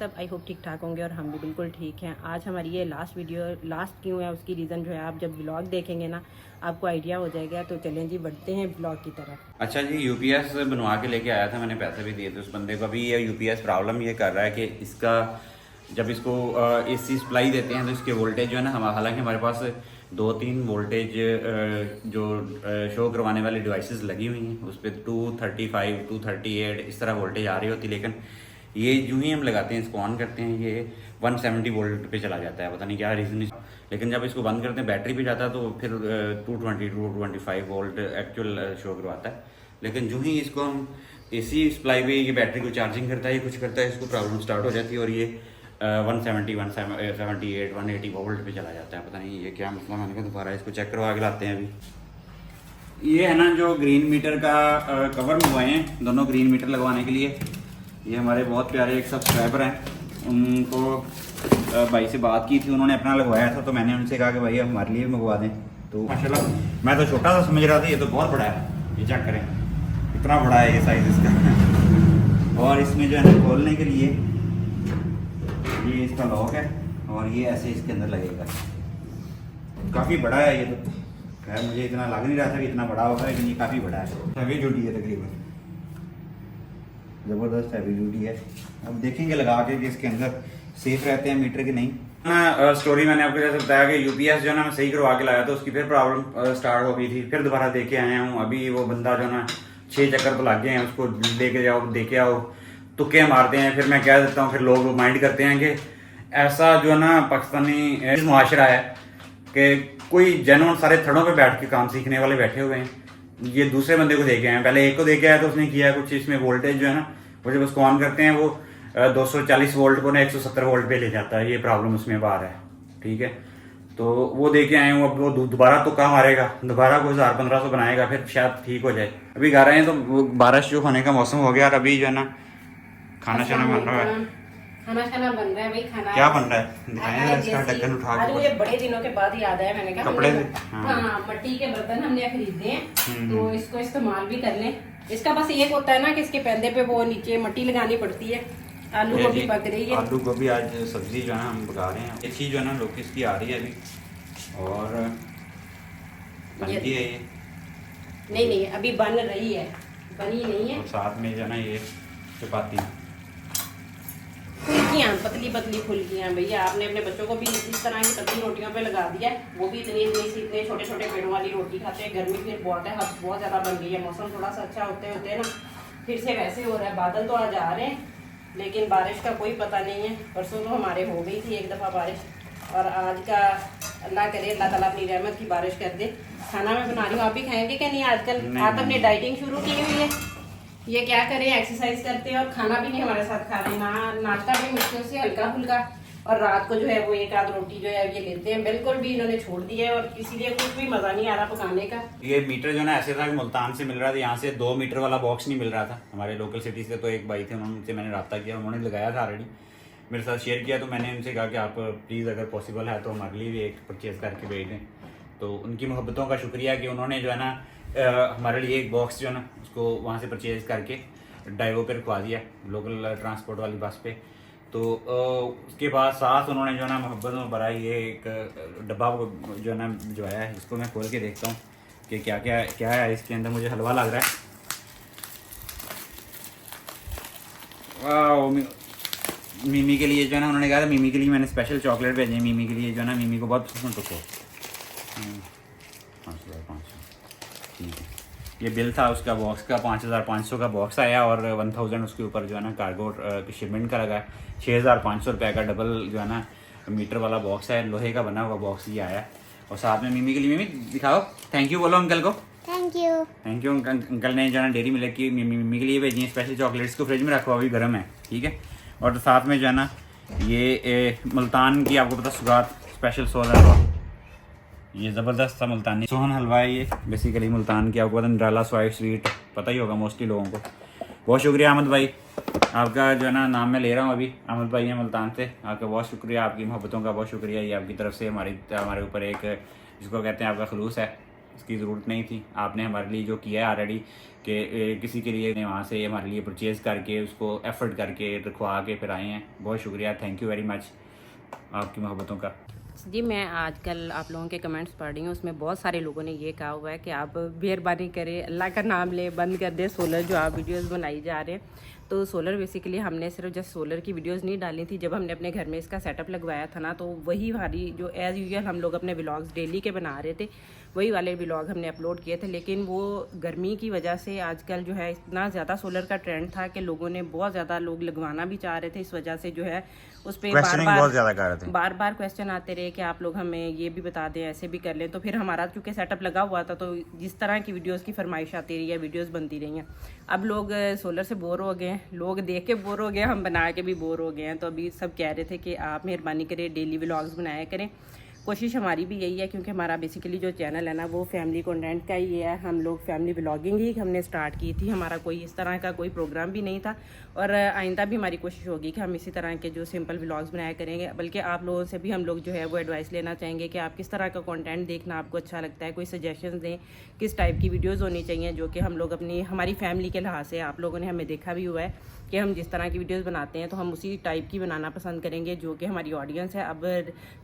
सब I hope ठीक ठाक होंगे और हम भी बिल्कुल ठीक हैं। आज हमारी ये लास्ट क्यों है उसकी रीज़न जो है आप जब व्लॉग देखेंगे ना आपको आइडिया हो जाएगा। तो चलें जी बढ़ते हैं व्लॉग की तरफ। अच्छा जी, यूपीएस बनवा के लेके आया था, मैंने पैसे भी दिए थे उस बंदे को। अभी ये यूपीएस प्रॉब्लम ये कर रहा है कि इसका जब इसको एसी सप्लाई देते हैं तो इसके वोल्टेज जो है ना, हम हालांकि हमारे पास 2-3 वोल्टेज जो शो करवाने वाली डिवाइसेस लगी हुई हैं उस पर 235 238 इस तरह वोल्टेज आ रही होती, लेकिन ये यूं ही हम लगाते हैं, इसको ऑन करते हैं, ये 170 वोल्ट पे चला जाता है, पता नहीं क्या रीज़न। लेकिन जब इसको बंद करते हैं बैटरी पे जाता है तो फिर 225 वोल्ट एक्चुअल शो करवाता है। लेकिन यूं ही इसको हम एसी सप्लाई पे ये बैटरी को चार्जिंग करता है, ये कुछ करता है, इसको प्रॉब्लम स्टार्ट हो जाती है और ये 170 178 180 वोल्ट पे चला जाता है। पता नहीं ये क्या मसला, मैंने कहा दोबारा इसको चेक करवा के लाते हैं। अभी ये है ना जो ग्रीन मीटर का कवर मंगवाए हैं दोनों ग्रीन मीटर लगवाने के लिए। ये हमारे बहुत प्यारे एक सब्सक्राइबर हैं, उनको भाई से बात की थी, उन्होंने अपना लगवाया था तो मैंने उनसे कहा कि भाई आप हमारे लिए भी मंगवा दें। तो माशाल्लाह मैं तो छोटा सा समझ रहा था, ये तो बहुत बड़ा है, ये चेक करें इतना बड़ा है ये साइज़ इसका। और इसमें जो है ना खोलने के लिए ये इसका लॉक है और ये ऐसे इसके अंदर लगेगा। काफ़ी बड़ा है ये तो, खैर मुझे इतना लग नहीं रहा था कि इतना बड़ा होगा, लेकिन ये काफ़ी बड़ा है, हैवी ड्यूटी है, तकरीबन ज़बरदस्त हैवी ड्यूटी है। अब देखेंगे लगा के कि इसके अंदर सेफ रहते हैं मीटर कि नहीं। ना स्टोरी मैंने आपको जैसे बताया कि यूपीएस जो है ना मैं सही करवा के लाया था, उसकी फिर प्रॉब्लम स्टार्ट हो गई थी, फिर दोबारा देके आया हूँ। अभी वो बंदा जो है ना 6 चक्कर तो लग गए हैं, उसको लेके जाओ देके आओ, तुक्के मारते हैं, फिर मैं कह देता हूँ, फिर लोग माइंड करते हैं कि ऐसा जो है ना पाकिस्तानी मुआशरा है कि कोई जेन्युइन सारे थड़ों पे बैठ के काम सीखने वाले बैठे हुए हैं। ये दूसरे बंदे को देके आए, पहले एक को देके आया तो उसने किया कुछ, इसमें वोल्टेज जो है ना वो जब उसको ऑन करते हैं वो 240 वोल्ट को ना 170 वोल्ट पे ले जाता है, ये प्रॉब्लम उसमें बाहर है। ठीक है, तो वो देके आए हूँ, अब वो दोबारा तो काम मारेगा, दोबारा को 1000-1500 बनाएगा, फिर शायद ठीक हो जाए। अभी गा रहे हैं तो बारिश जो होने का मौसम हो गया और अभी जो है ना खाना शाना बन रहा है। खाना बन रहा है भाई। खाना क्या बन रहा है दिखाएं, इसका ढक्कन उठा के। मुझे बड़े दिनों के बाद याद आया, मैंने कहा कपड़े हाँ मट्टी के बर्तन हमने खरीदे हैं तो इसको इस्तेमाल भी कर लें। इसका बस एक होता है ना कि इसके पैदे पे वो नीचे मट्टी लगानी पड़ती है। आलू गोभी पक रही है, आलू गोभी आज सब्जी जो है ना हम पका रहे हैं, अच्छी जो है ना लोकेश की आ रही है अभी और बनती है ये। नहीं अभी बन रही है, बनी नहीं है। और साथ में जो है ना ये चपाती, फुल्कियाँ पतली पतली फुल्कियाँ। भैया आपने अपने बच्चों को भी इस तरह की पतली रोटियों पे लगा दिया है, वो भी इतने छोटे छोटे पेड़ों वाली रोटी खाते हैं। गर्मी फिर बहुत है, हद बहुत ज़्यादा बन गई है। मौसम थोड़ा सा अच्छा होते होते ना फिर से वैसे हो रहा है, बादल तो आज आ रहे हैं लेकिन बारिश का कोई पता नहीं है। परसों तो हमारे हो गई थी एक दफ़ा बारिश, और आज का अल्लाह करे अल्लाह ताला अपनी रहमत की बारिश कर दे। खाना मैं बना रही हूँ, आप भी खाएंगे क्या? नहीं आजकल आप अपनी डाइटिंग शुरू की हुई है, ये क्या करें, एक्सरसाइज करते हैं और खाना भी नहीं हमारे साथ खा रहे ना, नाश्ता भी मुश्किल से हल्का फुल्का, और रात को जो है वो एक आध रोटी जो है ये लेते हैं। बिल्कुल भी इन्होंने छोड़ दिया है और इसीलिए कुछ भी मजा नहीं आ रहा पकाने का। ये मीटर जो है ना ऐसे था कि मुल्तान से मिल रहा था, यहाँ से 2 मीटर वाला बॉक्स नहीं मिल रहा था हमारे लोकल सिटी से। तो एक भाई थे, उनसे मैंने रब्ता किया, उन्होंने लगाया था ऑलरेडी, मेरे साथ शेयर किया, तो मैंने उनसे कहा कि आप प्लीज़ अगर पॉसिबल है तो हमारे लिए भी एक परचेज़ करके भेज दें। तो उनकी मोहब्बतों का शुक्रिया कि उन्होंने जो है ना हमारे लिए एक बॉक्स जो है ना उसको वहाँ से परचेज़ करके ड्राइवर पे रखवा दिया, लोकल ट्रांसपोर्ट वाली बस पे। तो उसके बाद साथ उन्होंने जो है ना मोहब्बत में भरा ये एक डब्बा जो है ना जो है, इसको मैं खोल के देखता हूँ कि क्या क्या है इसके अंदर। मुझे हलवा लग रहा है, वाह। मिमी के लिए जो है ना उन्होंने कहा था, मिमी के लिए मैंने स्पेशल चॉकलेट भेजे, मिमी के लिए जो है ना, मिमी को बहुत पसंद। तो 5,500 ठीक है, ये बिल था उसका बॉक्स का, 5,500 का बॉक्स आया और 1000 उसके ऊपर जो है ना कार्गो की शिपमेंट का लगा है। 6,500 रुपये का डबल जो है ना मीटर वाला बॉक्स है, लोहे का बना हुआ बॉक्स ये आया। और साथ में मिमी के लिए, मिमी दिखाओ, थैंक यू बोलो अंकल को। थैंक यू अंकल ने जो है ना डेयरी मिल्क की मिमी के लिए भेजी है स्पेशल चॉकलेट्स को फ्रिज में रखो, अभी गर्म है। ठीक है, और साथ में जो है ना ये मुल्तान की आपको पता सुगात स्पेशल सोहन हलवा, ये ज़बरदस्त सा मुल्तानी सोहन हलवा है। ये बेसिकली मुल्तान की आपको पता निराला सॉफ्ट स्वीट पता ही होगा मोस्टली लोगों को। बहुत शुक्रिया अहमद भाई, आपका जो है ना नाम मैं ले रहा हूँ अभी, अहमद भाई हैं मुल्तान से, आपका बहुत शुक्रिया, आपकी मोहब्बतों का बहुत शुक्रिया। ये आपकी तरफ से हमारे ऊपर एक जिसको कहते हैं आपका खलूस है, इसकी ज़रूरत नहीं थी। आपने हमारे लिए जो किया है ऑलरेडी कि किसी के लिए वहाँ से हमारे लिए परचेज़ करके उसको एफर्ट करके रखवा के फिर आए हैं, बहुत शुक्रिया, थैंक यू वेरी मच आपकी मोहब्बतों का। जी, मैं आजकल आप लोगों के कमेंट्स पढ़ रही हूँ, उसमें बहुत सारे लोगों ने ये कहा हुआ है कि आप मेहरबानी करें, अल्लाह का नाम ले, बंद कर दे सोलर जो आप वीडियोस बनाई जा रहे हैं। तो सोलर बेसिकली हमने सिर्फ जस्ट सोलर की वीडियोस नहीं डाली थी, जब हमने अपने घर में इसका सेटअप लगवाया था ना, तो वही हमारी जो एज़ यूजुअल हम लोग अपने व्लॉग्स डेली के बना रहे थे, वही वाले व्लॉग हमने अपलोड किए थे। लेकिन वो गर्मी की वजह से आजकल जो है इतना ज़्यादा सोलर का ट्रेंड था कि लोगों ने बहुत ज़्यादा लोग लगवाना भी चाह रहे थे, इस वजह से जो है उस पर बार बार क्वेश्चन आते रहे कि आप लोग हमें ये भी बता दें, ऐसे भी कर लें। तो फिर हमारा चूँकि सेटअप लगा हुआ था, तो जिस तरह की वीडियोज़ की फरमाइश आती रही है, वीडियोज़ बनती रही हैं। अब लोग सोलर से बोर हो गए हैं, लोग देख के बोर हो गए, हम बना के भी बोर हो गए हैं। तो अभी सब कह रहे थे कि आप मेहरबानी करें डेली व्लॉग्स बनाया करें। कोशिश हमारी भी यही है, क्योंकि हमारा बेसिकली जो चैनल है ना वो फैमिली कंटेंट का ही है। हम लोग फैमिली व्लॉगिंग ही हमने स्टार्ट की थी, हमारा कोई इस तरह का कोई प्रोग्राम भी नहीं था। और आइंदा भी हमारी कोशिश होगी कि हम इसी तरह के जो सिंपल व्लॉग्स बनाया करेंगे। बल्कि आप लोगों से भी हम लोग जो है वो एडवाइस लेना चाहेंगे कि आप किस तरह का कंटेंट देखना आपको अच्छा लगता है, कोई सजेशन दें किस टाइप की वीडियोज़ होनी चाहिए, जो कि हम लोग अपनी हमारी फैमिली के लिहाज से, आप लोगों ने हमें देखा भी हुआ है कि हम जिस तरह की वीडियोस बनाते हैं तो हम उसी टाइप की बनाना पसंद करेंगे जो कि हमारी ऑडियंस है। अब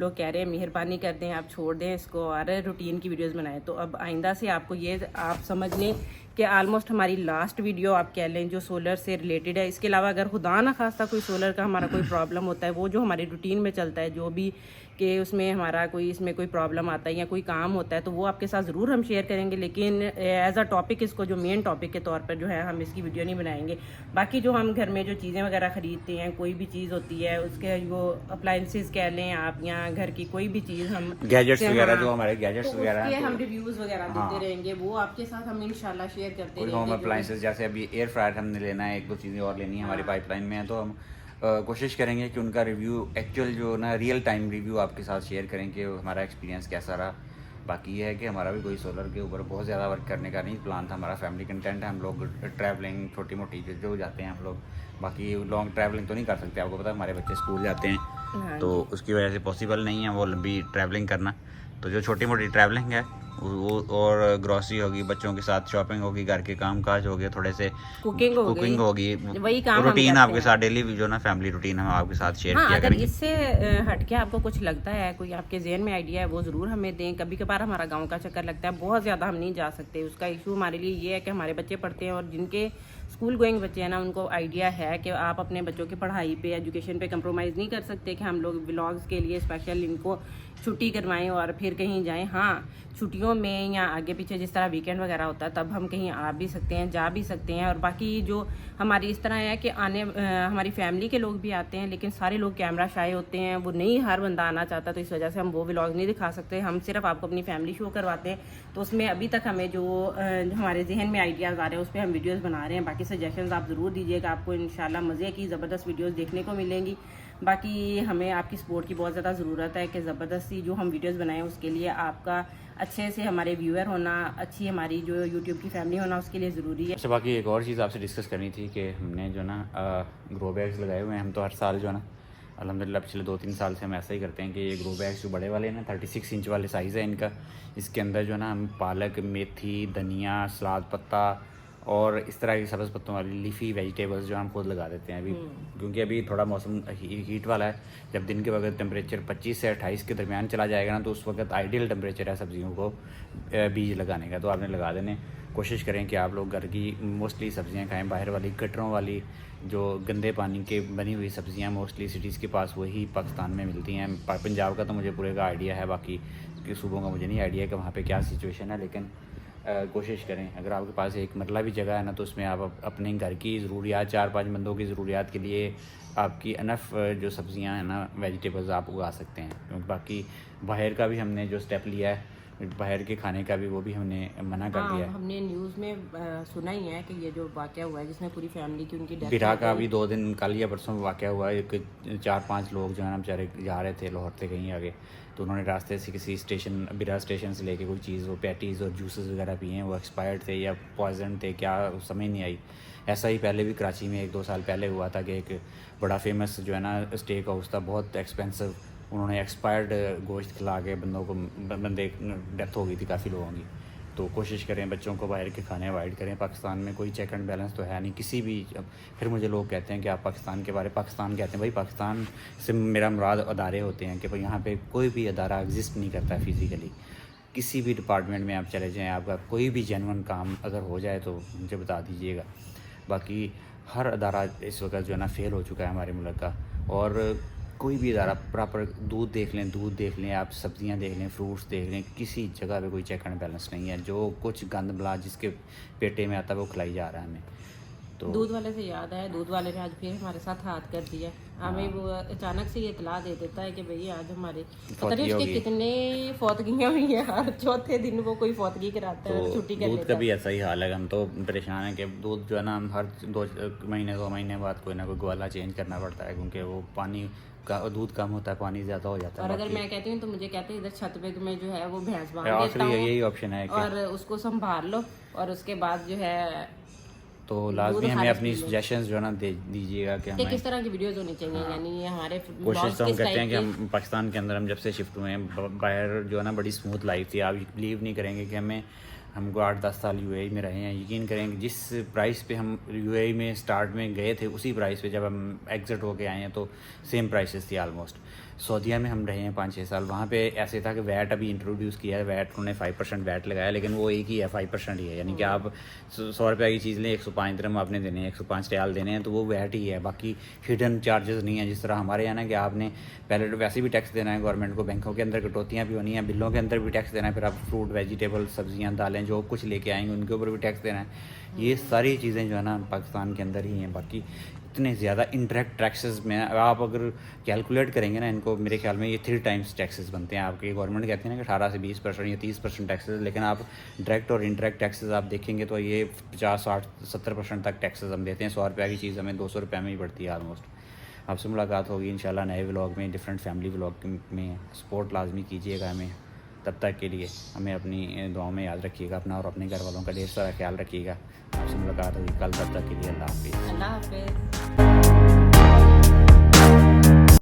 लोग कह रहे हैं मेहरबानी कर दें, आप छोड़ दें इसको और रूटीन की वीडियोस बनाएं। तो अब आइंदा से आपको ये आप समझ लें कि आलमोस्ट हमारी लास्ट वीडियो आप कह लें जो सोलर से रिलेटेड है। इसके अलावा अगर खुदा ना खास्ता कोई सोलर का हमारा कोई प्रॉब्लम होता है, वो जो हमारी रूटीन में चलता है, जो भी कि उसमें हमारा कोई इसमें कोई प्रॉब्लम आता है या कोई काम होता है, तो वो आपके साथ ज़रूर हम शेयर करेंगे। लेकिन एज अ टॉपिक इसको जो मेन टॉपिक के तौर पर जो है हम इसकी वीडियो नहीं बनाएंगे। बाकी जो हम घर में जो चीज़ें वगैरह ख़रीदते हैं, कोई भी चीज़ होती है उसके वो अप्लाइंसेस कह लें आप, या घर की कोई भी चीज़ हम गैजेट्स वगैरह जो हमारे गैजेट्स वगैरह हम रिव्यूज़ वगैरह देते रहेंगे, वो आपके साथ हम इंशाल्लाह शेयर करते रहेंगे। होम अप्लाइंसेस जैसे अभी एयर फ्रायर हमने लेना है, एक दो चीज़ें और लेनी है हमारी पाइपलाइन में है, तो हम कोशिश करेंगे कि उनका रिव्यू एक्चुअल जो ना रियल टाइम रिव्यू आपके साथ शेयर करें कि हमारा एक्सपीरियंस कैसा रहा। बाकी ये है कि हमारा भी कोई सोलर के ऊपर बहुत ज़्यादा वर्क करने का नहीं प्लान था, हमारा फैमिली कंटेंट है। हम लोग ट्रैवलिंग छोटी मोटी जो जाते हैं हम लोग, बाकी लॉन्ग ट्रैवलिंग तो नहीं कर सकते, आपको पता है हमारे बच्चे स्कूल जाते हैं तो उसकी वजह से पॉसिबल नहीं है वो लंबी ट्रैवलिंग करना। तो जो छोटी मोटी ट्रैवलिंग है वो, और ग्रॉसरी होगी, बच्चों के साथ शॉपिंग होगी, घर के काम काज हो गए, थोड़े से कुकिंग होगी, वही काम रूटीन आपके साथ डेली जो ना फैमिली रूटीन हम आपके साथ शेयर किया करेंगे। अगर इससे हटके आपको कुछ लगता है, कोई आपके जहन में आइडिया है, वो ज़रूर हमें दें। कभी कभार हमारा गांव का चक्कर लगता है, बहुत ज़्यादा हम नहीं जा सकते, उसका इशू हमारे लिए ये है कि हमारे बच्चे पढ़ते हैं और जिनके स्कूल गोइंग बच्चे हैं ना, उनको आइडिया है कि आप अपने बच्चों की पढ़ाई पे, एजुकेशन पे कंप्रोमाइज़ नहीं कर सकते कि हम लोग व्लॉग्स के लिए स्पेशल इनको छुट्टी करवाएं और फिर कहीं जाएं। हाँ, छुट्टियों में या आगे पीछे जिस तरह वीकेंड वगैरह होता है तब हम कहीं आ भी सकते हैं, जा भी सकते हैं। और बाकी जो हमारी इस तरह है कि हमारी फैमिली के लोग भी आते हैं, लेकिन सारे लोग कैमरा शाय होते हैं, वो नहीं हर बंदा आना चाहता, तो इस वजह से हम वो व्लॉग नहीं दिखा सकते। हम सिर्फ आपको अपनी फैमिली शो करवाते हैं, तो उसमें अभी तक हमें जो हमारे जहन में आइडियाज़ आ रहे हैं उस पर हम वीडियोज़ बना रहे हैं। बाकी सजेशंस आप ज़रूर दीजिएगा, आपको इंशाल्लाह मज़े की ज़बरदस्त वीडियोज़ देखने को मिलेंगी। बाकी हमें आपकी सपोर्ट की बहुत ज़्यादा ज़रूरत है कि ज़बरदस्ती जो हम वीडियोज़ बनाएं उसके लिए आपका अच्छे से हमारे व्यूअर होना, अच्छी हमारी जो यूट्यूब की फैमिली होना, उसके लिए ज़रूरी है। अच्छा, बाकी एक और चीज़ आपसे डिस्कस करनी थी कि हमने जो ना ग्रो बैग्स लगाए हुए हैं। हम तो हर साल जो है ना अल्हम्दुलिल्लाह पिछले 2-3 साल से हम ऐसा ही करते हैं कि ये ग्रो बैग्स जो बड़े वाले हैं ना 36 इंच वाले साइज़ है इनका, इसके अंदर जो है ना हम पालक, मेथी, धनिया, सलाद पत्ता और इस तरह की सब्ज़ पत्तों वाली लीफी वेजिटेबल्स जो हम खुद लगा देते हैं अभी, क्योंकि अभी थोड़ा मौसम हीट वाला है। जब दिन के वक्त टेम्परेचर 25 से 28 के दरमियान चला जाएगा ना, तो उस वक्त आइडियल टेम्परेचर है सब्जियों को बीज लगाने का। तो आपने लगा देने, कोशिश करें कि आप लोग घर की मोस्टली सब्जियां खाएं, बाहर वाली गटरों वाली जो गंदे पानी के बनी हुई सब्जियां मोस्टली सिटीज़ के पास वही पाकिस्तान में मिलती हैं। पंजाब का तो मुझे पूरे का आइडिया है, बाकी के सूबों का मुझे नहीं आइडिया कि वहाँ पे क्या सिचुएशन है, लेकिन कोशिश करें अगर आपके पास एक मरला भी जगह है ना, तो उसमें आप अपने घर की ज़रूरियात, 4-5 बंदों की ज़रूरियात के लिए आपकी अनफ जो सब्ज़ियां हैं ना, वेजिटेबल्स आप उगा सकते हैं। क्योंकि बाकी बाहर का भी हमने जो स्टेप लिया है, बाहर के खाने का भी, वो भी हमने मना कर दिया है। हमने न्यूज़ में सुना ही है कि ये जो वाक़या हुआ है जिसमें पूरी फैमिली की उनकी डेथ, बिरा का भी 2 दिन कल या परसों वाक़या हुआ है। 4-5 लोग जो है ना बेचारे जा रहे थे लाहौर से कहीं आगे, तो उन्होंने रास्ते से किसी स्टेशन, बिरा स्टेशन से लेके कोई चीज़, वो पैटीज़ और जूसेस वगैरह पिए हैं, वो एक्सपायर्ड थे या पॉइजन थे, क्या समझ नहीं आई। ऐसा ही पहले भी कराची में 1-2 साल पहले हुआ था कि एक बड़ा फेमस जो है ना स्टेक हाउस था, बहुत एक्सपेंसिव, उन्होंने एक्सपायर्ड गोश्त खिला के बंदे डेथ हो गई थी काफ़ी लोगों की। तो कोशिश करें बच्चों को बाहर के खाने अवॉइड करें। पाकिस्तान में कोई चेक एंड बैलेंस तो है नहीं किसी भी। अब फिर मुझे लोग कहते हैं कि आप पाकिस्तान के बारे पाकिस्तान कहते हैं, भाई पाकिस्तान से मेरा मुराद अदारे होते हैं कि भाई यहाँ पे कोई भी अदारा एग्जिस्ट नहीं करता है फिज़िकली। किसी भी डिपार्टमेंट में आप चले जाएँ, आपका कोई भी जेन्युइन काम अगर हो जाए तो मुझे बता दीजिएगा। बाकी हर अदारा इस वक्त जो है ना फेल हो चुका है हमारे मुल्क का। और कोई भी अदारा प्रॉपर दूध देख लें, आप सब्ज़ियां देख लें, फ्रूट्स देख लें, किसी जगह पे कोई चेक एंड बैलेंस नहीं है। जो कुछ गंद बला जिसके पेटे में आता है वो खिलाई जा रहा है हमें। तो दूध वाले से याद है, दूध वाले ने आज फिर हमारे साथ हाथ कर दिया। हमें वो अचानक से ये इतला दे देता है कि भाई आज हमारे पता नहीं उसके कितने फौतगियाँ हुई हैं, हर चौथे दिन वो कोई फौतगी कराता है और छुट्टी कर दूध लेता का भी ऐसा ही हाल है। हम तो परेशान हैं कि दूध जो है ना हम हर 2 महीने बाद कोई ना कोई ग्वाला चेंज करना पड़ता है, क्योंकि वो पानी का दूध कम होता है, पानी ज़्यादा हो जाता है। और अगर मैं कहती हूँ तो मुझे कहते हैं इधर छत पे तुम्हें जो है वो भैंस बांध आखिरी देता हूँ यही ऑप्शन है और उसको संभाल लो, और उसके बाद जो है तो लाजमी हमें अपनी सजेशंस जो है ना दे दीजिएगा कि कि किस तरह की वीडियोस होनी चाहिए। यानी ये हमारे कोशिश तो हम करते हैं कि हम पाकिस्तान के अंदर हम जब से शिफ्ट हुए हैं बाहर जो है ना बड़ी स्मूथ लाइफ थी। आप बिलीव नहीं करेंगे कि हमको 8-10 साल यूएई में रहे हैं। यकीन करेंगे जिस प्राइस पे हम यूएई में स्टार्ट में गए थे उसी प्राइस पे जब हम एग्जिट होके आए हैं तो सेम प्राइसेस थी ऑलमोस्ट। सऊदीया में हम रहे हैं 5-6 साल। वहाँ पे ऐसे था कि वैट अभी इंट्रोड्यूस किया है, वैट उन्होंने 5% वैट लगाया, लेकिन वो एक ही है 5% ही है। यानी कि आप 100 रुपये की चीज़ लें 105 दिरहम आपने देने हैं, 105 रियाल देने हैं, तो वो वैट ही है। बाकी हिडन चार्जेस नहीं है जिस तरह हमारे यहाँ ना कि आपने पहले तो वैसे भी टैक्स देना है गवर्नमेंट को, बैंकों के अंदर कटौतियाँ भी होनी है, बिलों के अंदर भी टैक्स देना है, फिर आप फ्रूट वेजिटेबल सब्जियाँ दालें जो कुछ लेके आएंगे उनके ऊपर भी टैक्स देना है। ये सारी चीज़ें जो है ना पाकिस्तान के अंदर ही हैं। बाकी इतने ज़्यादा इंटरेक्ट टैक्सेस में आप अगर कैलकुलेट करेंगे ना इनको, मेरे ख्याल में ये 3 टाइम्स टैक्सेस बनते हैं आपके। गवर्नमेंट कहते हैं ना कि 18 से 20% या 30% टैक्सेस, लेकिन आप डायरेक्ट और इंटरेक्ट टैक्सेस आप देखेंगे तो ये 50-60-70% तक टैक्सेस हम देते हैं। 100 रुपये की चीज़ हमें 200 रुपये में ही पड़ती है ऑलमोस्ट। आपसे मुलाकात होगी इंशाल्लाह नए व्लॉग में, डिफरेंट फैमिली व्लॉग में। सपोर्ट लाजमी कीजिएगा हमें। तब तक के लिए हमें अपनी दुआओं में याद रखिएगा अपना और अपने घर वालों का ढेर सारा ख्याल रखिएगा। आपसे मुलाकात होगी कल, तब तक के लिए अल्लाह हाफिज़। अल्लाह हाफिज़।